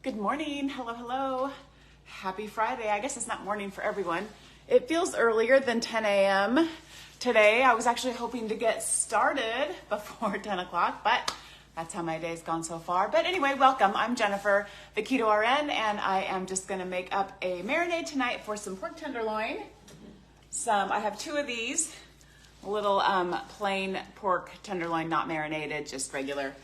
Good morning. Hello, hello. Happy Friday. I guess it's not morning for everyone. It feels earlier than 10 a.m. today. I was actually hoping to get started before 10 o'clock, but that's how my day's gone so far. But anyway, welcome. I'm Jennifer, the Keto RN, and I am just going to make up a marinade tonight for some pork tenderloin. I have two of these, little plain pork tenderloin, not marinated, just regular.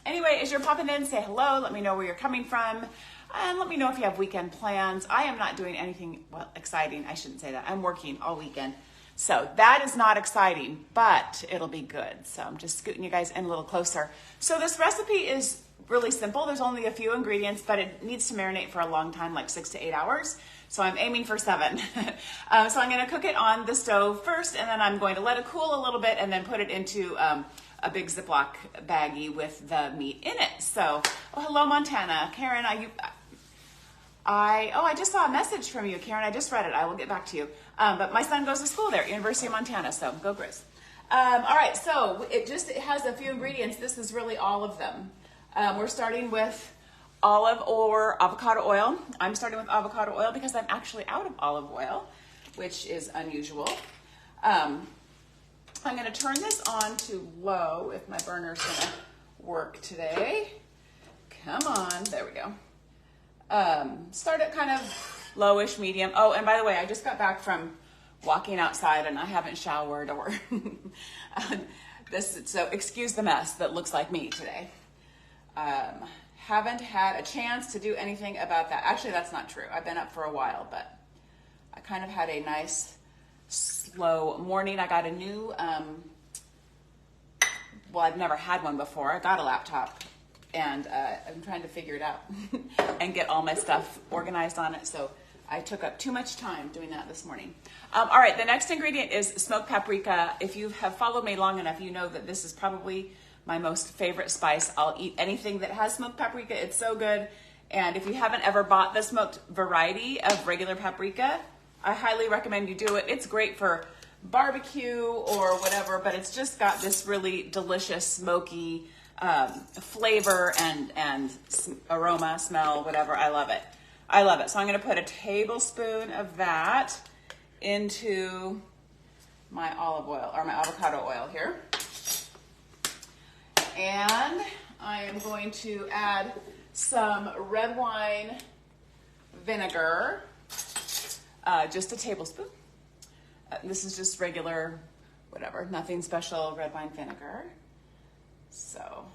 Anyway, as you're popping in, say hello. Let me know where you're coming from. And let me know if you have weekend plans. I am not doing anything, well, exciting. I shouldn't say that. I'm working all weekend. So that is not exciting, but it'll be good. So I'm just scooting you guys in a little closer. So this recipe is really simple. There's only a few ingredients, but it needs to marinate for a long time, like 6 to 8 hours. So I'm aiming for 7. So I'm going to cook it on the stove first, and then I'm going to let it cool a little bit and then put it into a big Ziploc baggie with the meat in it. So, hello Montana. Karen, I just saw a message from you, Karen. I just read it. I will get back to you. But my son goes to school there, University of Montana, so go Grizz. All right, so it has a few ingredients. This is really all of them. We're starting with olive or avocado oil. I'm starting with avocado oil because I'm actually out of olive oil, which is unusual. I'm going to turn this on to low if my burner's going to work today. Come on, there we go. Start at kind of lowish, medium. Oh, and by the way, I just got back from walking outside and I haven't showered or so excuse the mess that looks like me today. Haven't had a chance to do anything about that. Actually, that's not true. I've been up for a while, but I kind of had a nice slow morning. I got a new, I've never had one before. I got a laptop and I'm trying to figure it out and get all my stuff organized on it. So I took up too much time doing that this morning. All right, the next ingredient is smoked paprika. If you have followed me long enough, you know that this is probably my most favorite spice. I'll eat anything that has smoked paprika. It's so good. And if you haven't ever bought the smoked variety of regular paprika, I highly recommend you do it. It's great for barbecue or whatever, but it's just got this really delicious smoky flavor and aroma, smell, whatever. I love it. I love it. So I'm going to put a tablespoon of that into my olive oil or my avocado oil here. And I am going to add some red wine vinegar, just a tablespoon. This is just regular, whatever, nothing special, red wine vinegar. So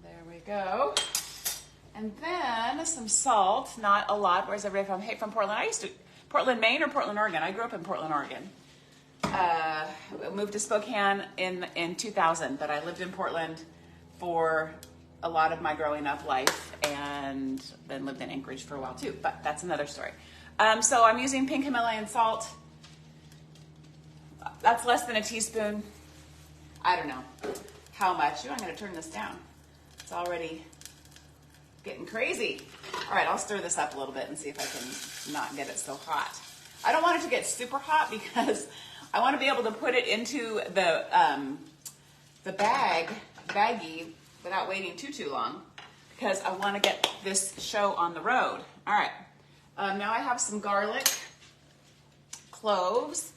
there we go. And then some salt, not a lot. Where's everybody from? Hey, from Portland. Portland, Maine or Portland, Oregon? I grew up in Portland, Oregon. Moved to Spokane in 2000, but I lived in Portland for a lot of my growing up life and then lived in Anchorage for a while too, but that's another story. So I'm using pink Himalayan salt. That's less than a teaspoon. I don't know how much. I'm going to turn this down. It's already getting crazy. All right, I'll stir this up a little bit and see if I can not get it so hot. I don't want it to get super hot because I want to be able to put it into the baggie without waiting too long because I want to get this show on the road. All right. Now I have some garlic cloves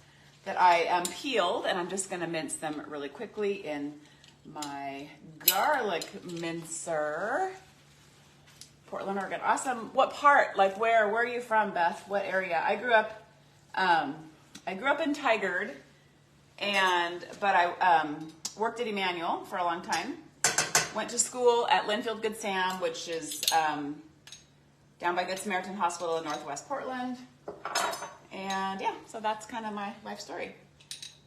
that I peeled, and I'm just going to mince them really quickly in my garlic mincer. Portland, Oregon. Awesome. What part? Like where? Where are you from, Beth? What area? I grew up in Tigard, but I worked at Emmanuel for a long time. Went to school at Linfield Good Sam, which is down by Good Samaritan Hospital in Northwest Portland. And yeah, so that's kind of my life story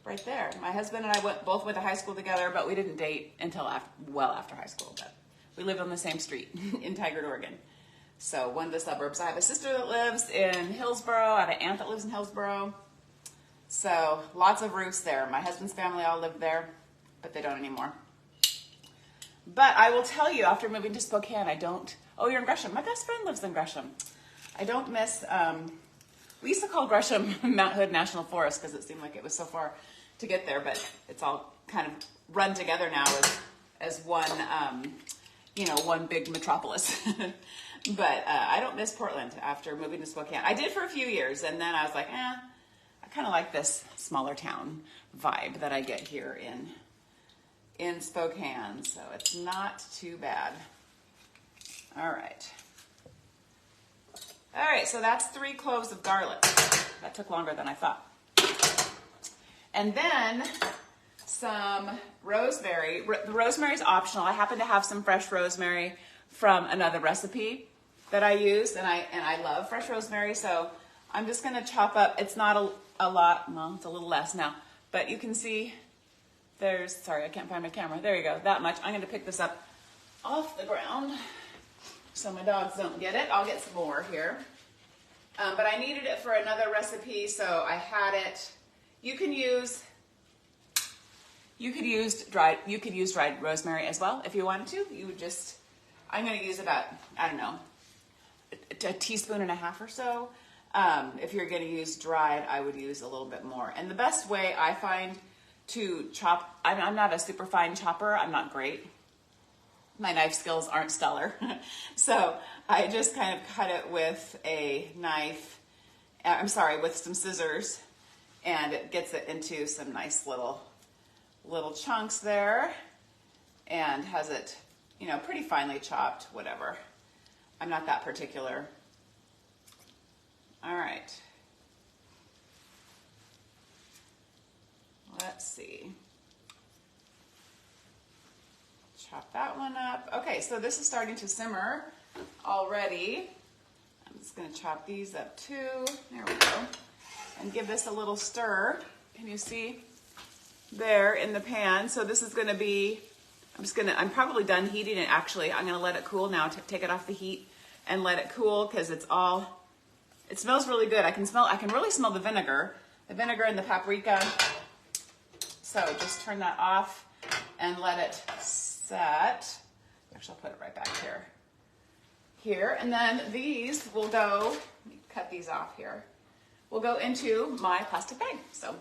right there. My husband and I both went to high school together, but we didn't date until after high school. But we lived on the same street in Tigard, Oregon. So one of the suburbs. I have a sister that lives in Hillsboro. I have an aunt that lives in Hillsboro. So lots of roots there. My husband's family all lived there, but they don't anymore. But I will tell you, after moving to Spokane, oh, you're in Gresham. My best friend lives in Gresham. I don't miss, we used to call Gresham Mount Hood National Forest because it seemed like it was so far to get there, but it's all kind of run together now as one you know, one big metropolis. But I don't miss Portland after moving to Spokane. I did for a few years, and then I was like, I kind of like this smaller town vibe that I get here in Spokane, so it's not too bad. All right. All right, so that's 3 cloves of garlic. That took longer than I thought. And then some rosemary. The rosemary is optional. I happen to have some fresh rosemary from another recipe that I used, and I love fresh rosemary, so I'm just gonna chop up. It's not a lot, well, it's a little less now, but you can see there's, sorry, I can't find my camera. There you go, that much. I'm gonna pick this up off the ground so my dogs don't get it. I'll get some more here. But I needed it for another recipe, so I had it. You could use dried rosemary as well if you wanted to. You would just, I'm gonna use about, I don't know, a teaspoon and a half or so. If you're gonna use dried, I would use a little bit more. And the best way I find to chop, I'm not a super fine chopper, I'm not great. My knife skills aren't stellar. So I just kind of cut it with a knife, with some scissors, and it gets it into some nice little chunks there, and has it, you know, pretty finely chopped, whatever. I'm not that particular. All right. Let's see. Chop that one up. Okay, so this is starting to simmer already. I'm just going to chop these up too. There we go. And give this a little stir. Can you see there in the pan? So this is going to be, I'm probably done heating it actually. I'm going to let it cool now, take it off the heat and let it cool, because it smells really good. I can really smell the vinegar and the paprika. So just turn that off and let it set. Actually, I'll put it right back here. And then these will go, let me cut these off here, will go into my plastic bag. So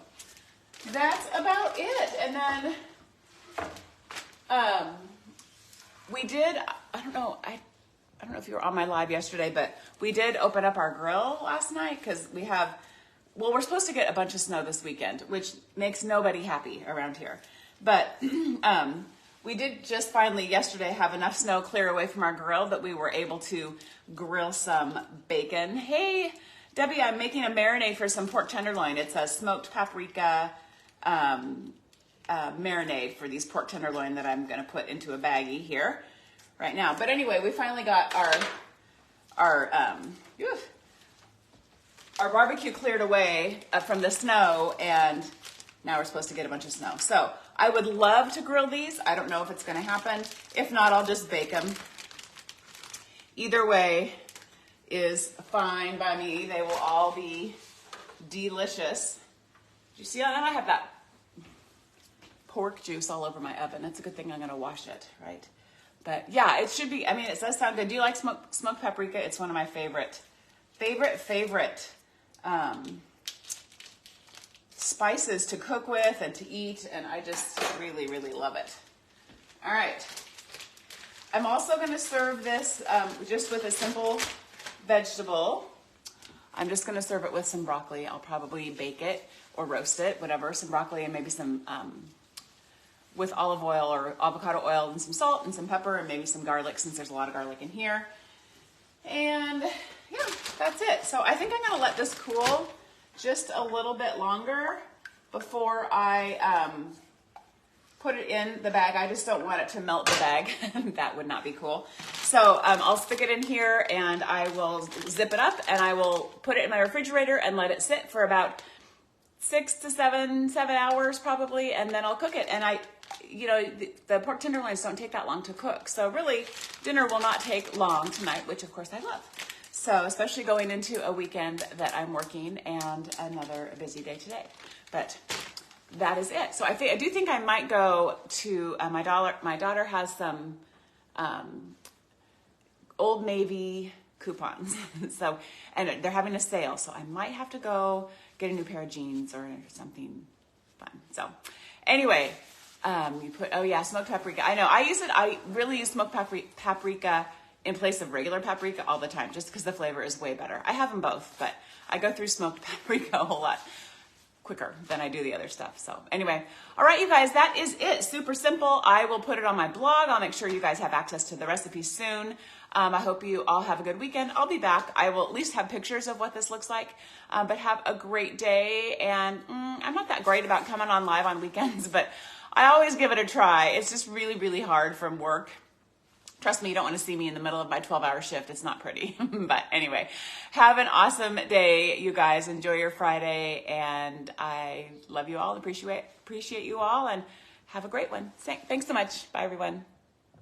that's about it. And then we did, I don't know if you were on my live yesterday, but we did open up our grill last night because we're supposed to get a bunch of snow this weekend, which makes nobody happy around here. But we did just finally yesterday have enough snow clear away from our grill that we were able to grill some bacon. Hey, Debbie, I'm making a marinade for some pork tenderloin. It's a smoked paprika marinade for these pork tenderloin that I'm going to put into a baggie here right now. But anyway, we finally got our barbecue cleared away from the snow, and now we're supposed to get a bunch of snow. So I would love to grill these. I don't know if it's going to happen. If not, I'll just bake them. Either way is fine by me. They will all be delicious. Do you see how I have that pork juice all over my oven? It's a good thing I'm going to wash it, right? But yeah, it should be, I mean, it does sound good. Do you like smoked paprika? It's one of my favorite spices to cook with and to eat, and I just really, really love it. All right. I'm also going to serve this just with a simple vegetable. I'm just going to serve it with some broccoli. I'll probably bake it or roast it, whatever, some broccoli and maybe some, with olive oil or avocado oil and some salt and some pepper and maybe some garlic, since there's a lot of garlic in here. And yeah, that's it. So I think I'm going to let this cool just a little bit longer before I put it in the bag. I just don't want it to melt the bag. That would not be cool. So I'll stick it in here and I will zip it up and I will put it in my refrigerator and let it sit for about 6 to 7 hours probably, and then I'll cook it. And the pork tenderloins don't take that long to cook. So really, dinner will not take long tonight, which of course I love. So especially going into a weekend that I'm working and another busy day today. But that is it. So I do think I might go to my daughter has some Old Navy coupons. So, and they're having a sale. So I might have to go get a new pair of jeans or something fun. So anyway, You put, oh yeah, smoked paprika. I know. I really use smoked paprika in place of regular paprika all the time, just because the flavor is way better. I have them both, but I go through smoked paprika a whole lot quicker than I do the other stuff. So anyway, all right, you guys, that is it. Super simple. I will put it on my blog. I'll make sure you guys have access to the recipe soon. I hope you all have a good weekend. I'll be back. I will at least have pictures of what this looks like, but have a great day. And I'm not that great about coming on live on weekends, but I always give it a try. It's just really, really hard from work. Trust me, you don't want to see me in the middle of my 12-hour shift. It's not pretty. But anyway, have an awesome day, you guys. Enjoy your Friday, and I love you all, appreciate you all, and have a great one. Thanks so much. Bye, everyone.